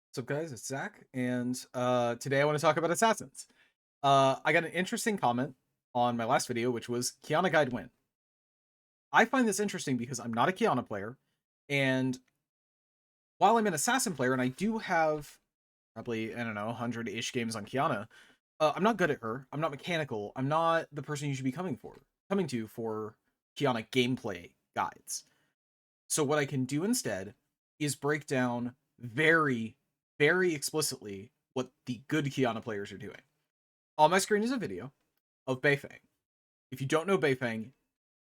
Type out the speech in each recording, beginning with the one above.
What's up, guys? It's Zach, and today I want to talk about assassins. I got an interesting comment on my last video, which was qiyana guide win. I find this interesting because I'm not a qiyana player, and while I'm an assassin player, and I do have probably, I don't know, 100-ish games on qiyana, I'm not good at her. I'm not mechanical. I'm not the person you should be coming to for qiyana gameplay guides. So what I can do instead is break down very, very explicitly what the good qiyana players are doing. On my screen is a video of beifeng. If you don't know beifeng,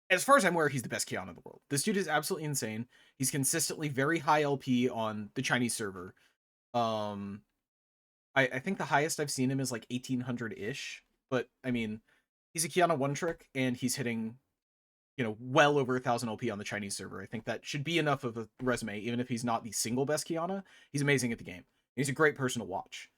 as far as I'm aware, he's the best qiyana in the world. This dude is absolutely insane. He's consistently very high LP on the Chinese server. I think the highest I've seen him is like 1800-ish. But, I mean, he's a qiyana one-trick, and he's hitting, well over 1,000 LP on the Chinese server. I think that should be enough of a resume, even if he's not the single best qiyana. He's amazing at the game. He's a great person to watch.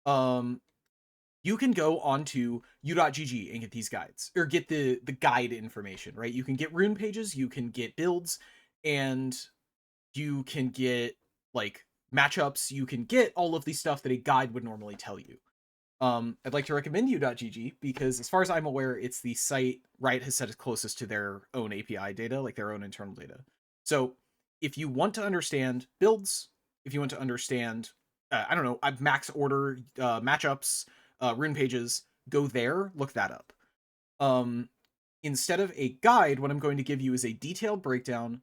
You can go onto u.gg and get these guides, or get the guide information, right? You can get rune pages, you can get builds, and you can get, like, matchups. You can get all of the stuff that a guide would normally tell you. I'd like to recommend u.gg because, as far as I'm aware, it's the site Riot has set as closest to their own API data, like their own internal data. So if you want to understand builds, if you want to understand, I don't know, max order matchups, rune pages, go there, look that up. Instead of a guide, what I'm going to give you is a detailed breakdown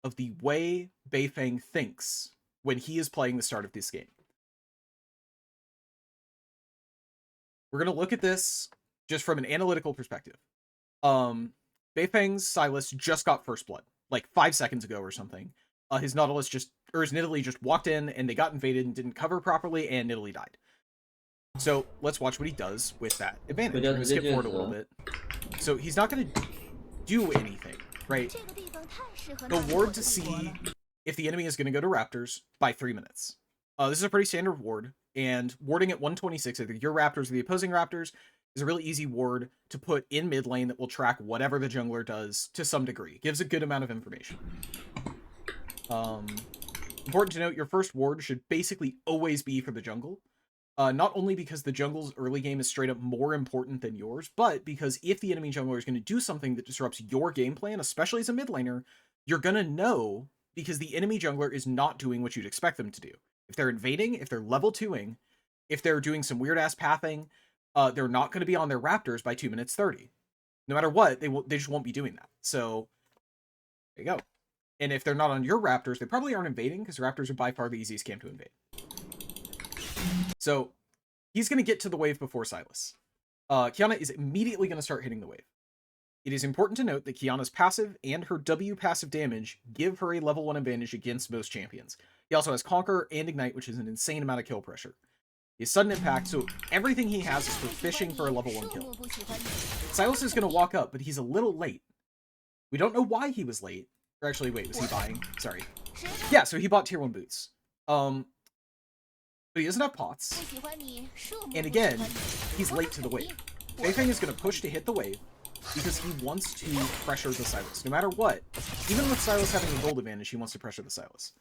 of the way beifeng thinks when he is playing the start of this game. We're going to look at this just from an analytical perspective. Beifeng's Silas just got first blood, like 5 seconds ago or something. His Nidalee just walked in, and they got invaded and didn't cover properly, and Nidalee died. So let's watch what he does with that advantage. We're going to skip forward a little bit. So he's not going to do anything, right? Go ward to see if the enemy is going to go to Raptors by 3 minutes. This is a pretty standard ward, and warding at 126, either your Raptors or the opposing Raptors, is a really easy ward to put in mid lane that will track whatever the jungler does to some degree. It gives a good amount of information. Important to note, your first ward should basically always be for the jungle. Not only because the jungle's early game is straight up more important than yours, but because if the enemy jungler is going to do something that disrupts your game plan, especially as a mid laner, you're going to know because the enemy jungler is not doing what you'd expect them to do. If they're invading, if they're level 2ing, if they're doing some weird-ass pathing, they're not going to be on their Raptors by 2 minutes 30. No matter what, they just won't be doing that. So, there you go. And if they're not on your Raptors, they probably aren't invading, because Raptors are by far the easiest camp to invade. So, he's going to get to the wave before Silas. qiyana is immediately going to start hitting the wave. It is important to note that qiyana's passive and her W passive damage give her a level 1 advantage against most champions. He also has Conquer and Ignite, which is an insane amount of kill pressure. He has Sudden Impact, so everything he has is for fishing for a level 1 kill. Silas is going to walk up, but he's a little late. We don't know why he was late. Or actually, wait, was he buying? Sorry. Yeah, so he bought tier 1 boots. But he doesn't have pots. And again, he's late to the wave. beifeng is going to push to hit the wave because he wants to pressure the Silas. No matter what, even with Silas having a gold advantage, he wants to pressure the Silas.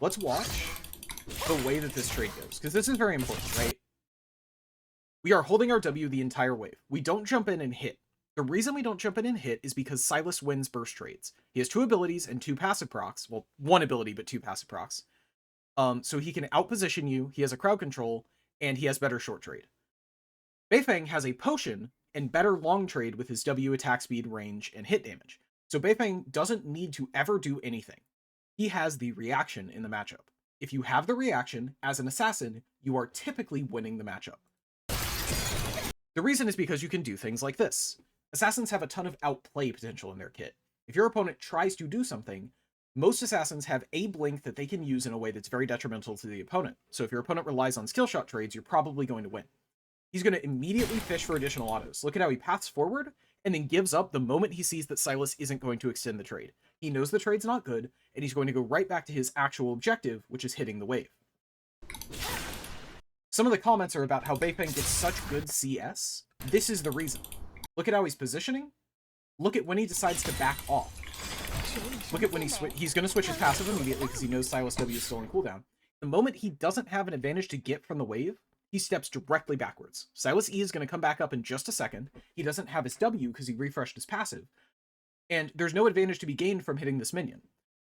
Let's watch the way that this trade goes, because this is very important, right? We are holding our W the entire wave. We don't jump in and hit. The reason we don't jump in and hit is because Silas wins burst trades. He has 2 abilities and 2 passive procs. Well, 1 ability, but 2 passive procs. So he can outposition you, he has a crowd control, and he has better short trade. beifeng has a potion and better long trade with his W attack speed, range, and hit damage. So beifeng doesn't need to ever do anything. He has the reaction in the matchup. If you have the reaction, as an assassin, you are typically winning the matchup. The reason is because you can do things like this. Assassins have a ton of outplay potential in their kit. If your opponent tries to do something, most assassins have a blink that they can use in a way that's very detrimental to the opponent. So if your opponent relies on skill shot trades, you're probably going to win. He's going to immediately fish for additional autos. Look at how he paths forward and then gives up the moment he sees that Silas isn't going to extend the trade. He knows the trade's not good, and he's going to go right back to his actual objective, which is hitting the wave. Some of the comments are about how beifeng gets such good CS. This is the reason. Look at how he's positioning. Look at when he decides to back off. Look at when he's going to switch his passive immediately because he knows Sylas W is still in cooldown. The moment he doesn't have an advantage to get from the wave, he steps directly backwards. Sylas E is going to come back up in just a second. He doesn't have his W because he refreshed his passive. And there's no advantage to be gained from hitting this minion.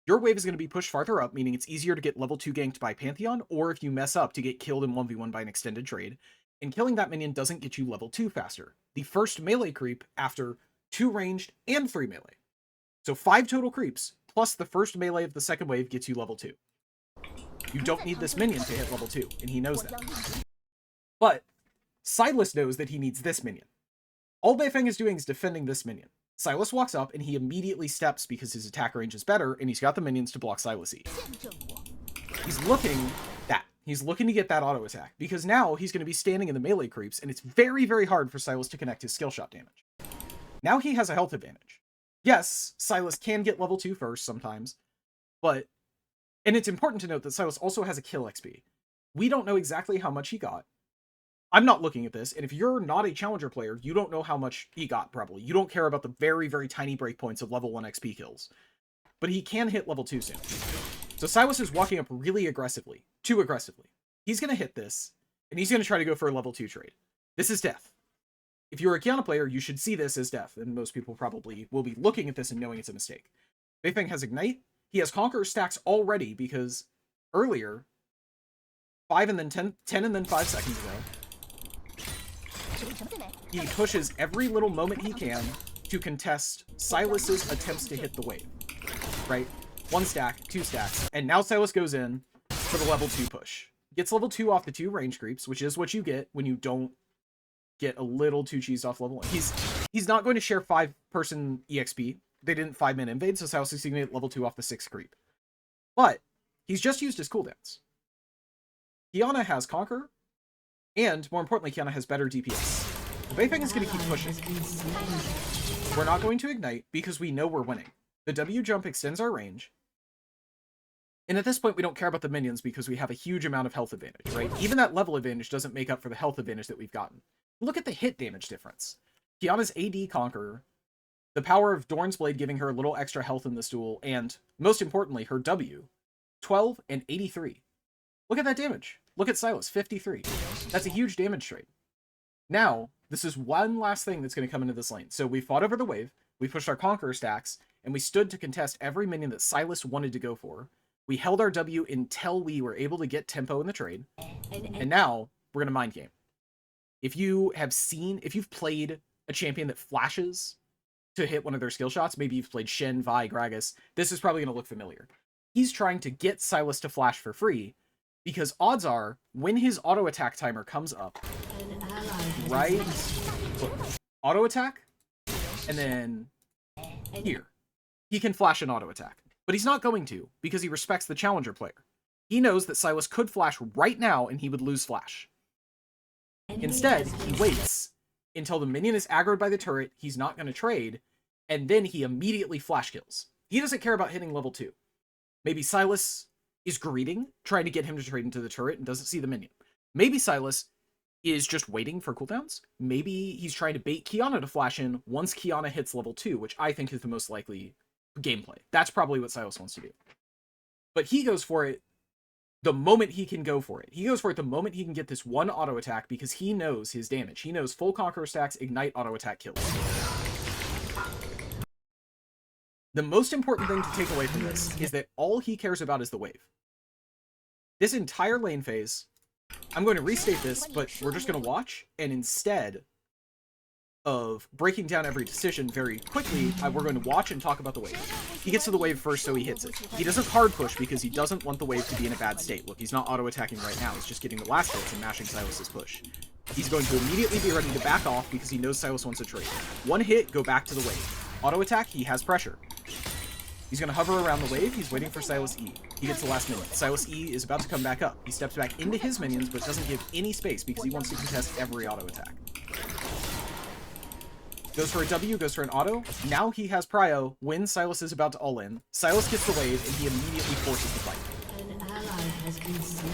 Your wave is going to be pushed farther up, meaning it's easier to get level 2 ganked by Pantheon, or if you mess up, to get killed in 1v1 by an extended trade. And killing that minion doesn't get you level 2 faster. The first melee creep after 2 ranged and 3 melee. So 5 total creeps, plus the first melee of the second wave gets you level 2. You don't need this minion to hit level 2, and he knows that. But Sylas knows that he needs this minion. All beifeng is doing is defending this minion. Sylas walks up, and he immediately steps because his attack range is better, and he's got the minions to block Sylas E. He's looking to get that auto attack, because now he's going to be standing in the melee creeps, and it's very, very hard for Sylas to connect his skill shot damage. Now he has a health advantage. Yes, Sylas can get level 2 first sometimes, but... And it's important to note that Sylas also has a kill XP. We don't know exactly how much he got. I'm not looking at this, and if you're not a challenger player, you don't know how much he got, probably. You don't care about the very, very tiny breakpoints of level 1 XP kills. But he can hit level 2 soon. So Sylas is walking up really aggressively. Too aggressively. He's going to hit this, and he's going to try to go for a level 2 trade. This is death. If you're a qiyana player, you should see this as death, and most people probably will be looking at this and knowing it's a mistake. beifeng has Ignite. He has Conqueror stacks already, because earlier, 5 and then 10 and then 5 seconds ago, he pushes every little moment he can to contest Sylas's attempts to hit the wave. Right? 1 stack, 2 stacks, and now Sylas goes in for the level 2 push. Gets level 2 off the 2 range creeps, which is what you get when you don't get a little too cheesed off level 1. He's not going to share 5-person EXP. They didn't 5-man invade, so Sylas is going to get level 2 off the 6 creep. But he's just used his cooldowns. qiyana has Conquer, and more importantly, qiyana has better DPS. beifeng is going to keep pushing. We're not going to Ignite because we know we're winning. The W jump extends our range. And at this point, we don't care about the minions because we have a huge amount of health advantage, right? Even that level advantage doesn't make up for the health advantage that we've gotten. Look at the hit damage difference. qiyana's AD Conqueror, the power of Dorn's Blade giving her a little extra health in this duel, and, most importantly, her W, 12 and 83. Look at that damage. Look at Sylas, 53. That's a huge damage trade. Now, this is one last thing that's going to come into this lane. So we fought over the wave, we pushed our Conqueror stacks, and we stood to contest every minion that Sylas wanted to go for. We held our W until we were able to get tempo in the trade, and now we're going to mind game. If you've played a champion that flashes to hit one of their skill shots, maybe you've played Shen, Vi, Gragas, this is probably going to look familiar. He's trying to get Sylas to flash for free, because odds are, when his auto attack timer comes up, right, look, auto attack, and then here, he can flash an auto attack. But he's not going to, because he respects the challenger player. He knows that Sylas could flash right now, and he would lose flash. Instead, he waits until the minion is aggroed by the turret, he's not going to trade, and then he immediately flash kills. He doesn't care about hitting level 2. Maybe Sylas is greeting, trying to get him to trade into the turret, and doesn't see the minion. Maybe Sylas is just waiting for cooldowns. Maybe he's trying to bait qiyana to flash in once qiyana hits level 2, which I think is the most likely gameplay. That's probably what Sylas wants to do. But he goes for it the moment he can go for it. He goes for it the moment he can get this one auto attack because he knows his damage. He knows full Conqueror stacks, Ignite, auto attack kills. The most important thing to take away from this is that all he cares about is the wave. This entire lane phase, I'm going to restate this, but we're just going to watch, and instead of breaking down every decision very quickly, we're going to watch and talk about the wave. He gets to the wave first, so he hits it. He doesn't hard push because he doesn't want the wave to be in a bad state. Look, he's not auto-attacking right now. He's just getting the last hits and mashing Sylas's push. He's going to immediately be ready to back off because he knows Sylas wants a trade. One hit, go back to the wave. Auto-attack, he has pressure. He's going to hover around the wave. He's waiting for Sylas E. He gets the last minion. Sylas E is about to come back up. He steps back into his minions, but doesn't give any space because he wants to contest every auto-attack. Goes for a W, goes for an auto. Now he has prio when Sylas is about to all-in. Sylas gets the wave, and he immediately forces the fight. An ally has been slain.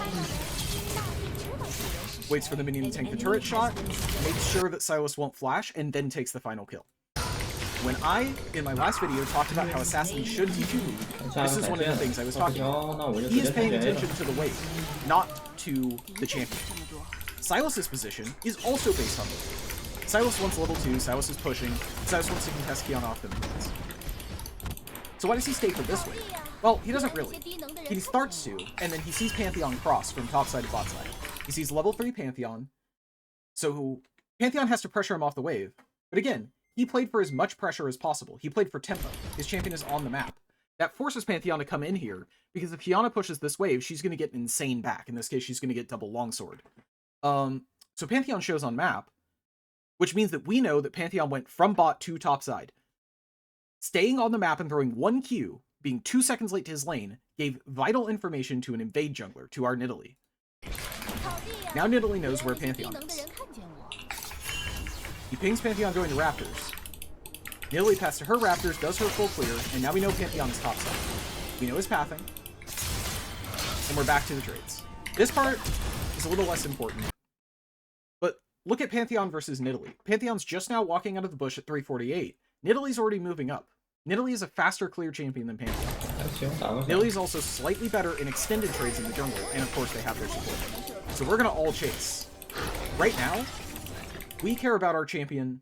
Waits for the minion to tank the turret shot, makes sure that Sylas won't flash, and then takes the final kill. when I, in my last video, talked about how assassins should D2 lead, this is one of the things I was talking about. He is paying attention to the wave, not to the champion. Silas's position is also based on the wave. Sylas wants level 2, Sylas is pushing, Sylas wants to contest qiyana off the minions. So why does he stay for this wave? Well, he doesn't really. He starts to, and then he sees Pantheon cross from top side to bot side. He sees level 3 Pantheon, so Pantheon has to pressure him off the wave. But again, he played for as much pressure as possible. He played for tempo. His champion is on the map. That forces Pantheon to come in here, because if qiyana pushes this wave, she's going to get insane back. In this case, she's going to get double longsword. So Pantheon shows on map, which means that we know that Pantheon went from bot to top side. Staying on the map and throwing 1 Q, being 2 seconds late to his lane, gave vital information to an invade jungler, to our Nidalee. Now Nidalee knows where Pantheon is. He pings Pantheon going to Raptors. Nidalee passes to her Raptors, does her full clear, and now we know Pantheon is top side. We know his pathing. And we're back to the trades. This part is a little less important. But look at Pantheon versus Nidalee. Pantheon's just now walking out of the bush at 348. Nidalee's already moving up. Nidalee is a faster clear champion than Pantheon. Nidalee's also slightly better in extended trades in the jungle, and of course they have their support. So we're gonna all chase. Right now, we care about our champion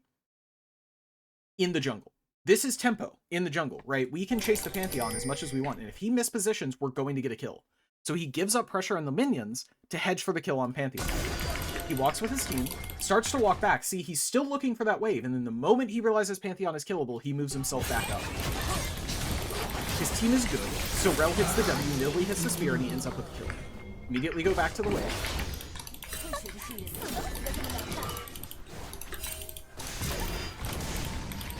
in the jungle. This is tempo in the jungle, right? We can chase the Pantheon as much as we want, and if he mispositions, we're going to get a kill. So he gives up pressure on the minions to hedge for the kill on Pantheon. He walks with his team, starts to walk back. See, he's still looking for that wave, and then the moment he realizes Pantheon is killable, he moves himself back up. His team is good, so Rel hits the W, Nidalee hits the spear, and he ends up with the kill. Immediately go back to the wave.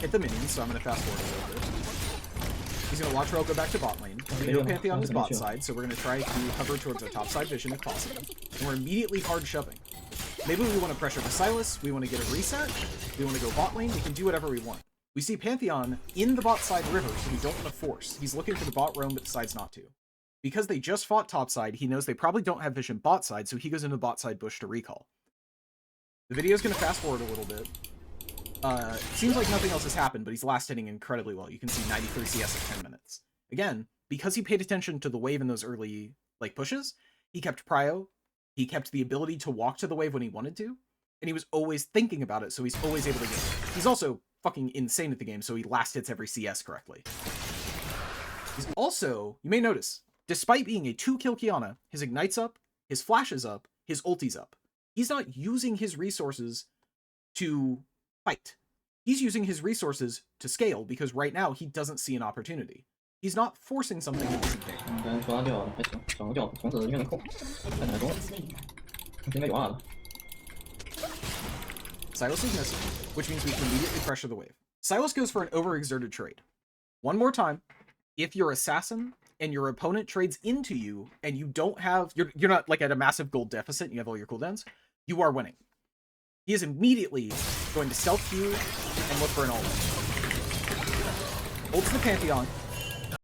Hit the minions, so I'm going to fast forward a little bit. He's going to watch Rel go back to bot lane. We know Pantheon is bot side, so we're going to try to hover towards our top side vision if possible. And we're immediately hard shoving. Maybe we want to pressure the Sylas, we want to get a reset, we want to go bot lane, we can do whatever we want. We see Pantheon in the bot side river, so we don't want to force. He's looking for the bot roam, but decides not to. Because they just fought top side, he knows they probably don't have vision bot side, so he goes into the bot side bush to recall. The video's going to fast forward a little bit. Seems like nothing else has happened, but he's last hitting incredibly well. You can see 93 CS at 10 minutes. Again, because he paid attention to the wave in those early pushes, he kept prio, he kept the ability to walk to the wave when he wanted to, and he was always thinking about it, so he's always able to get it. He's also fucking insane at the game, so he last hits every CS correctly. He's also, you may notice, despite being a 2-kill qiyana, his Ignite's up, his Flash is up, his ulti's up. He's not using his resources to fight. He's using his resources to scale, because right now he doesn't see an opportunity. He's not forcing something he doesn't take. Sylas is missing, which means we can immediately pressure the wave. Sylas goes for an overexerted trade. One more time, if you're assassin and your opponent trades into you and you don't have, you're not like at a massive gold deficit and you have all your cooldowns, you are winning. He is immediately going to stealth Q and look for an ult. Ults the Pantheon.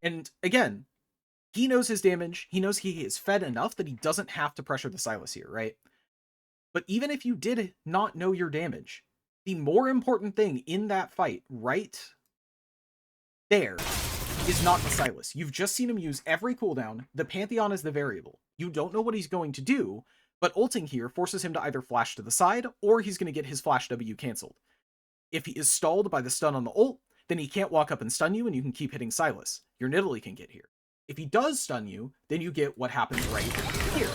And again, he knows his damage. He knows he is fed enough that he doesn't have to pressure the Sylas here, right? But even if you did not know your damage, the more important thing in that fight right there is not the Sylas. You've just seen him use every cooldown. The Pantheon is the variable. You don't know what he's going to do, but ulting here forces him to either flash to the side, or he's going to get his flash W cancelled. If he is stalled by the stun on the ult, then he can't walk up and stun you, and you can keep hitting Sylas. Your Nidalee can get here. If he does stun you, then you get what happens right here,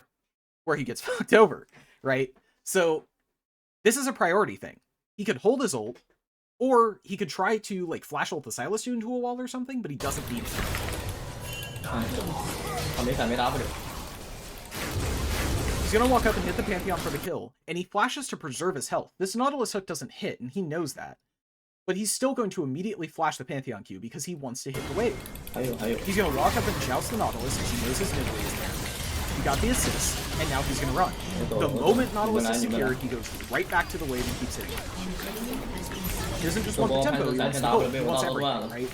where he gets fucked over, right? So this is a priority thing. He could hold his ult, or he could try to like flash ult the Sylas you into a wall or something, but he doesn't need it. He's gonna walk up and hit the Pantheon for the kill, and he flashes to preserve his health. This Nautilus hook doesn't hit, and he knows that. But he's still going to immediately flash the Pantheon Q because he wants to hit the wave. He's gonna walk up and joust the Nautilus because he knows his Nidalee is there. He got the assist, and now he's gonna run. The moment Nautilus is secured, he goes right back to the wave and keeps hitting it. He doesn't just want the tempo, he wants the both. He wants everything, right?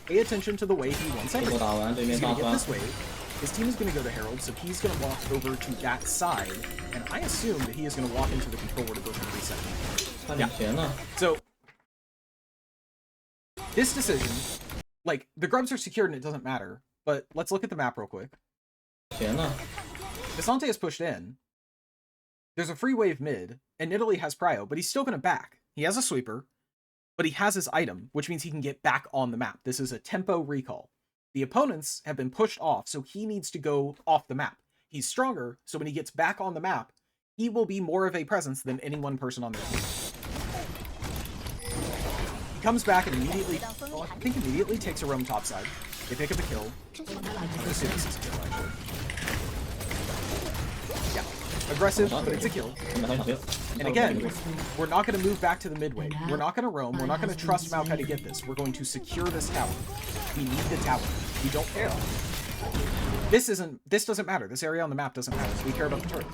Pay attention to the wave, he wants everything. He's gonna get this wave. His team is going to go to Herald, so he's going to walk over to that side, and I assume that he is going to walk into the control where to go for the reset. Yeah. So, This decision, like, the grubs are secured and it doesn't matter, but let's look at the map real quick. qiyana. Visante is pushed in. There's a free wave mid, and Italy has prio, but he's still going to back. He has a sweeper, but he has his item, which means he can get back on the map. This is a tempo recall. The opponents have been pushed off, so he needs to go off the map. He's stronger, so when he gets back on the map, he will be more of a presence than any one person on their team. He comes back and immediately, well, I think immediately takes a roam topside. They pick up a kill. I'm assuming this is a kill, actually. Yeah. Aggressive, but it's a kill. And again, we're not going to move back to the midway. We're not going to roam. We're not going to trust Maokai to get this. We're going to secure this tower. We need the tower. We don't care. This doesn't matter. This area on the map doesn't matter. We care about the turret.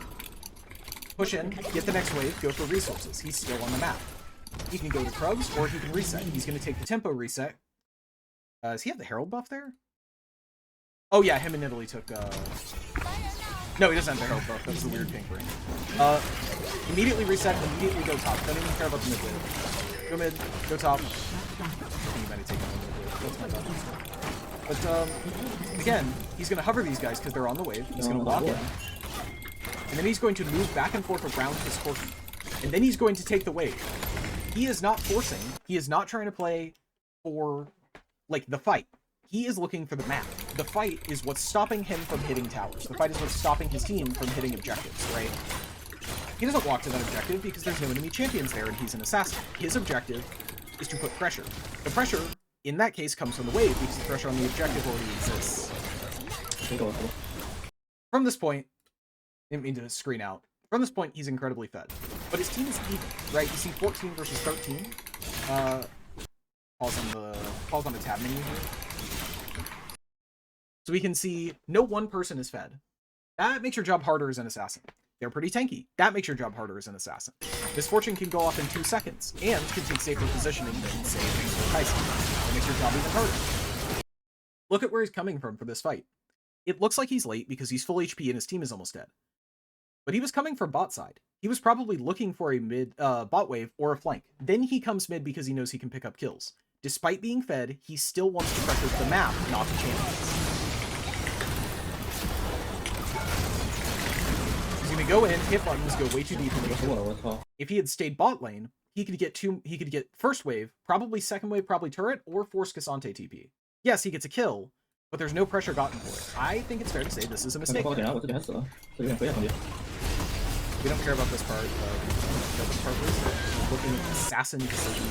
Push in, get the next wave, go for resources. He's still on the map. He can go to Krugs, or he can reset. He's going to take the tempo reset. Does he have the Herald buff there? Oh yeah, him and Italy took, No, he doesn't have the Herald buff. That was the weird pink ring. Immediately reset, immediately go top. Don't even care about the mid wave. Go mid, go top. I think he might have taken the mid wave. That's my thought. But, again, he's going to hover these guys because they're on the wave. He's going to walk in. And then he's going to move back and forth around his Corki. And then he's going to take the wave. He is not forcing. He is not trying to play for, like, the fight. He is looking for the map. The fight is what's stopping him from hitting towers. The fight is what's stopping his team from hitting objectives, right? He doesn't walk to that objective because there's no enemy champions there and he's an assassin. His objective is to put pressure. The pressure, in that case, comes from the wave because the pressure on the objective already exists. From this point, I didn't mean to screen out. From this point, he's incredibly fed. But his team is even, right? You see 14 versus 13. Pause on the tab menu here. So we can see no one person is fed. That makes your job harder as an assassin. They're pretty tanky. That makes your job harder as an assassin. Misfortune can go off in 2 seconds, and can take safer positioning than, say, Tyson. That makes your job even harder. Look at where he's coming from for this fight. It looks like he's late because he's full HP and his team is almost dead. But he was coming from bot side. He was probably looking for a mid bot wave or a flank. Then he comes mid because he knows he can pick up kills. Despite being fed, he still wants to pressure the map, not the champions. He's gonna go in, hit buttons, go way too deep into the field. If he had stayed bot lane, he could get first wave, probably second wave, probably turret, or force Cassante TP. Yes, he gets a kill, but there's no pressure gotten for it. I think it's fair to say this is a mistake. We don't care about this part. This part was looking at assassin decision.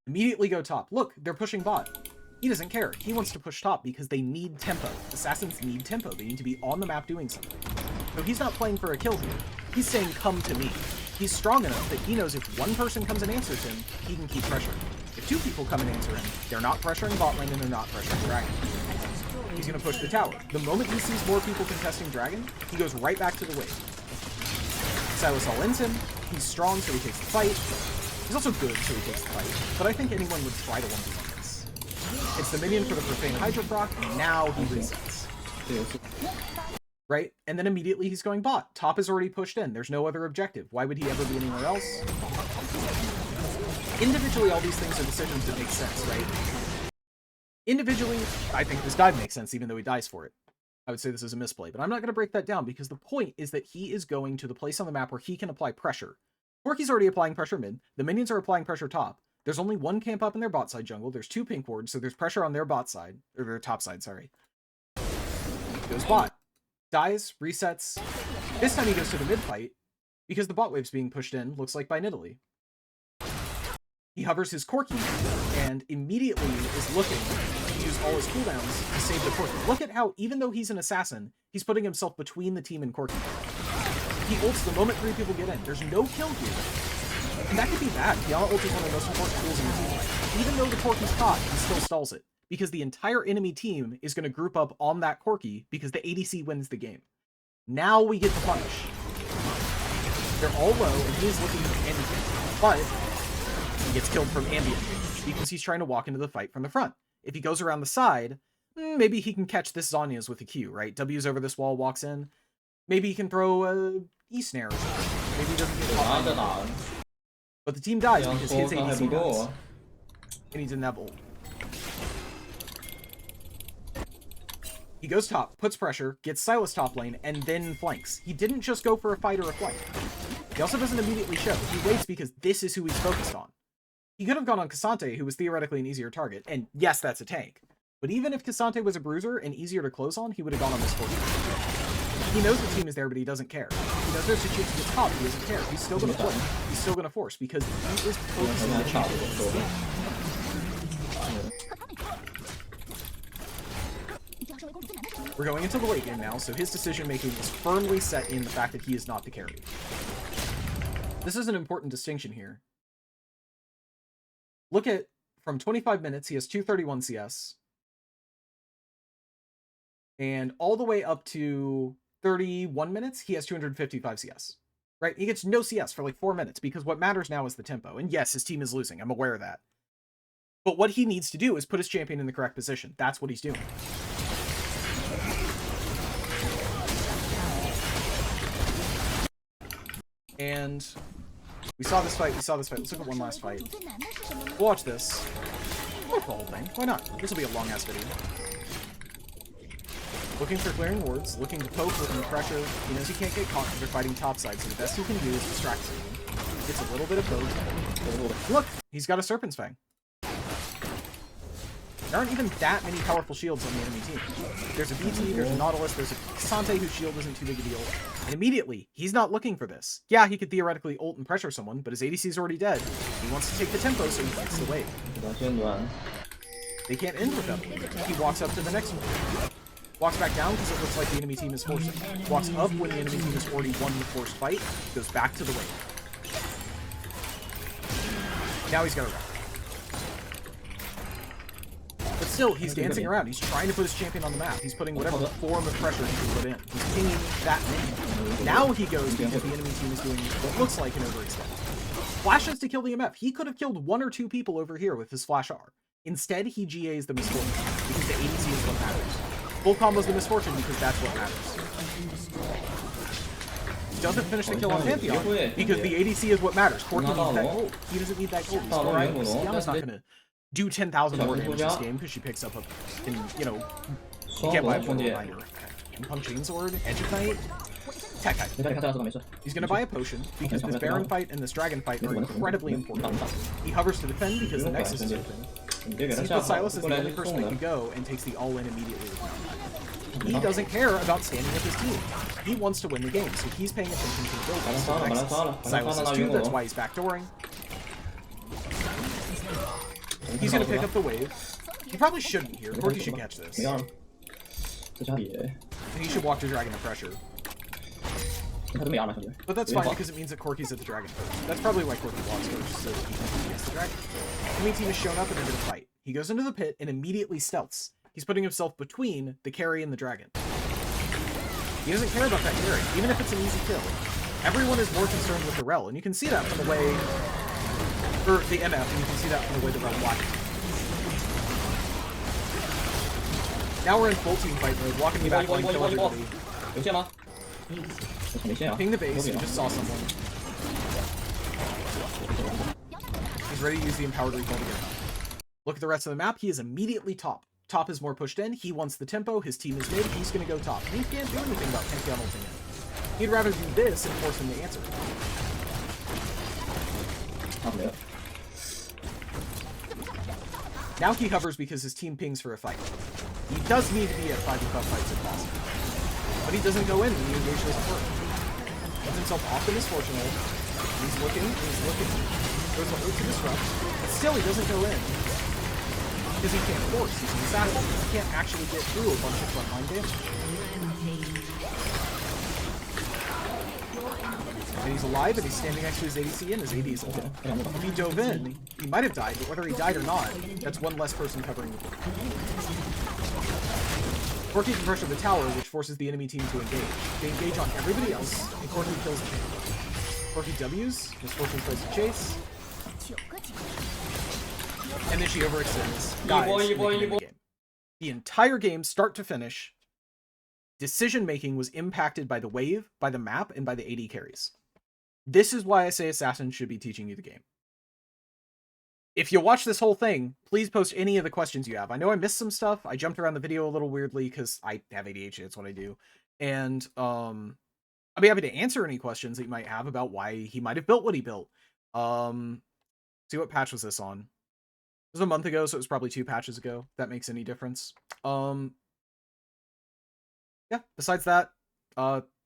Immediately go top. Look, they're pushing bot. He doesn't care. He wants to push top because they need tempo. Assassins need tempo. They need to be on the map doing something. So he's not playing for a kill here. He's saying, come to me. He's strong enough that he knows if one person comes and answers him, he can keep pressuring. If 2 people come and answer him, they're not pressuring bot lane and they're not pressuring Dragon. He's going to push the tower. The moment he sees more people contesting Dragon, he goes right back to the wave. Silas all ends him. He's strong, so he takes the fight. He's also good, so he takes the fight. But I think anyone would try to 1v1 this. It's the minion for the Profane Hydra proc, and now he resets. Right? And then immediately he's going bot. Top is already pushed in. There's no other objective. Why would he ever be anywhere else? Individually, all these things are decisions that make sense, right? Individually, I think this dive makes sense, even though he dies for it. I would say this is a misplay, but I'm not going to break that down because the point is that he is going to the place on the map where he can apply pressure. Corki's already applying pressure mid. The minions are applying pressure top. There's only 1 camp up in their bot side jungle. There's 2 pink wards, so there's pressure on their bot side, or their top side, sorry. Goes bot. Dies, resets. This time he goes to the mid fight because the bot wave's being pushed in, looks like by Nidalee. He hovers his Corki and immediately is looking to use all his cooldowns to save the Corki. Look at how, even though he's an assassin, he's putting himself between the team and Corki. He ults the moment 3 people get in. There's no kill here. And that could be bad. qiyana ult is one of the most important tools in the team. Even though the Corki's caught, he still stalls it. Because the entire enemy team is going to group up on that Corki because the ADC wins the game. Now we get the punish. They're all low, and he is looking for ambient. But he gets killed from ambient because he's trying to walk into the fight from the front. If he goes around the side, maybe he can catch this Zhonya's with a Q, right? W's over this wall, walks in. Maybe he can throw a E-snare or something. Maybe he doesn't get caught. But the team dies because his ADC dies. And he didn't have ult. He goes top, puts pressure, gets Sylas top lane, and then flanks. He didn't just go for a fight or a flank. He also doesn't immediately show. He waits because this is who he's focused on. He could have gone on Cassante, who was theoretically an easier target, and yes, that's a tank. But even if Cassante was a bruiser and easier to close on, he would have gone on this Fortune. He knows the team is there, but he doesn't care. He knows there's a chance to get top, he doesn't care. He's still going to play. He's still going to force, because he is focusing on the champion. We're going into the late game now, so his decision-making is firmly set in the fact that he is not the carry. This is an important distinction here. Look at, from 25 minutes, he has 231 CS. And all the way up to 31 minutes, he has 255 CS. Right? He gets no CS for like 4 minutes, because what matters now is the tempo. And yes, his team is losing. I'm aware of that. But what he needs to do is put his champion in the correct position. That's what he's doing. And we saw this fight, Let's look at one last fight. We'll watch this. We'll watch the whole thing. Why not? This will be a long-ass video. Looking for clearing wards, looking to poke, looking to pressure. He knows he can't get caught because they're fighting topside, so the best he can do is distract someone. Gets a little bit of poke. Look! He's got a Serpent's Fang. There aren't even that many powerful shields on the enemy team. There's a BT, there's a Nautilus, there's a Cassante whose shield isn't too big a deal. And immediately, he's not looking for this. Yeah, he could theoretically ult and pressure someone, but his ADC is already dead. He wants to take the tempo, so he gets the wave. They can't end with him. He walks up to the next one. Walks back down because it looks like the enemy team is forcing. Walks up when the enemy team has already won the forced fight. Goes back to the wave. Now he's got a wreck. But still, he's dancing around. He's trying to put his champion on the map. He's putting whatever form of pressure he can put in. He's pinging that many. Now he goes because the enemy team is doing what looks like an overextend. Flashes to kill the MF. He could have killed 1 or 2 people over here with his flash R. Instead, he GAs the Misfortune because the ADC is what matters. Full combo's the Misfortune because that's what matters. He doesn't finish the kill on Pantheon because the ADC is what matters. Corki needs that gold. He doesn't need that gold. He's alright. qiyana's not gonna do 10,000 more damage this game because she picks up a, you know, you can't buy a portal reminder. Pump Chainsword, Edge of Knight, Tech Kite. He's gonna buy a potion because this Baron fight and this Dragon fight are incredibly important. He hovers to defend because the Nexus is open. Sees that Sylas is the only person that can go and takes the all-in immediately with him. He doesn't care about standing with his team. He wants to win the game, so he's paying attention to the buildings. So Sylas is 2, that's why he's backdooring. He's gonna pick up the wave. He probably shouldn't here. Corki should catch this. And he should walk the dragon to pressure. But that's fine because it means that Corki's at the dragon first. That's probably why Corki walks first, so that he can gets the dragon. Enemy team has shown up and they're gonna fight. He goes into the pit and immediately stealths. He's putting himself between the carry and the dragon. He doesn't care about that carry, even if it's an easy kill. Everyone is more concerned with the Rel, and you can see that from the way... or the MF, and you can see that from the way the Rel blocking. Now we're in full team fight mode, walking the back line, kill everybody. Ping the base, you just saw someone. He's ready to use the empowered recall to get up. Look at the rest of the map, he is immediately top. Top is more pushed in, he wants the tempo, his team is mid, he's gonna go top. He can't do anything about Pantheon ulting in. He'd rather do this and force him to answer. Now he hovers because his team pings for a fight. He does need to be at 5v5 fights if possible. But he doesn't go in when the engage doesn't work. Puts himself off the Misfortune ult. He's looking, Goes to ult to disrupt. But still he doesn't go in. Because he can't force, he's an assassin. He can't actually get through a bunch of frontline damage. And he's alive, and he's standing next to his ADC, and his AD is alive. If he dove in, he might have died, but whether he died or not, that's one less person covering the board. Corki can pressure the tower, which forces the enemy team to engage. They engage on everybody else, and Corki kills the champion. Corki W's, Misfortune tries to chase. And then she overextends. Dies in the game. The entire game, start to finish, decision-making was impacted by the wave, by the map, and by the AD carries. This is why I say Assassins should be teaching you the game. if you watch this whole thing, please post any of the questions you have. I know I missed some stuff. I jumped around the video a little weirdly because I have ADHD. That's what I do. And I'd be happy to answer any questions that you might have about why he might have built what he built. See, what patch was this on? It was a month ago, so it was probably 2 patches ago. If that makes any difference. Yeah, besides that,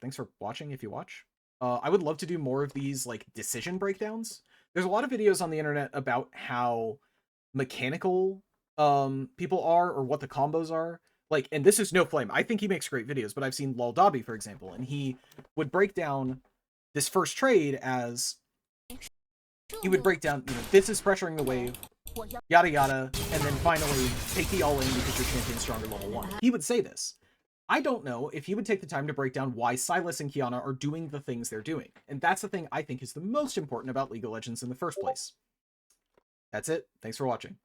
thanks for watching if you watch. I would love to do more of these, like, decision breakdowns. There's a lot of videos on the internet about how mechanical people are, or what the combos are. Like, and this is no flame. I think he makes great videos, but I've seen Lol Dobby, for example, and he would break down this first trade as... He would break down, you know, this is pressuring the wave, yada yada, and then finally take the all-in because your champion's stronger level 1. He would say this. I don't know if he would take the time to break down why Sylas and Qiyana are doing the things they're doing. And that's the thing I think is the most important about League of Legends in the first place. That's it. Thanks for watching.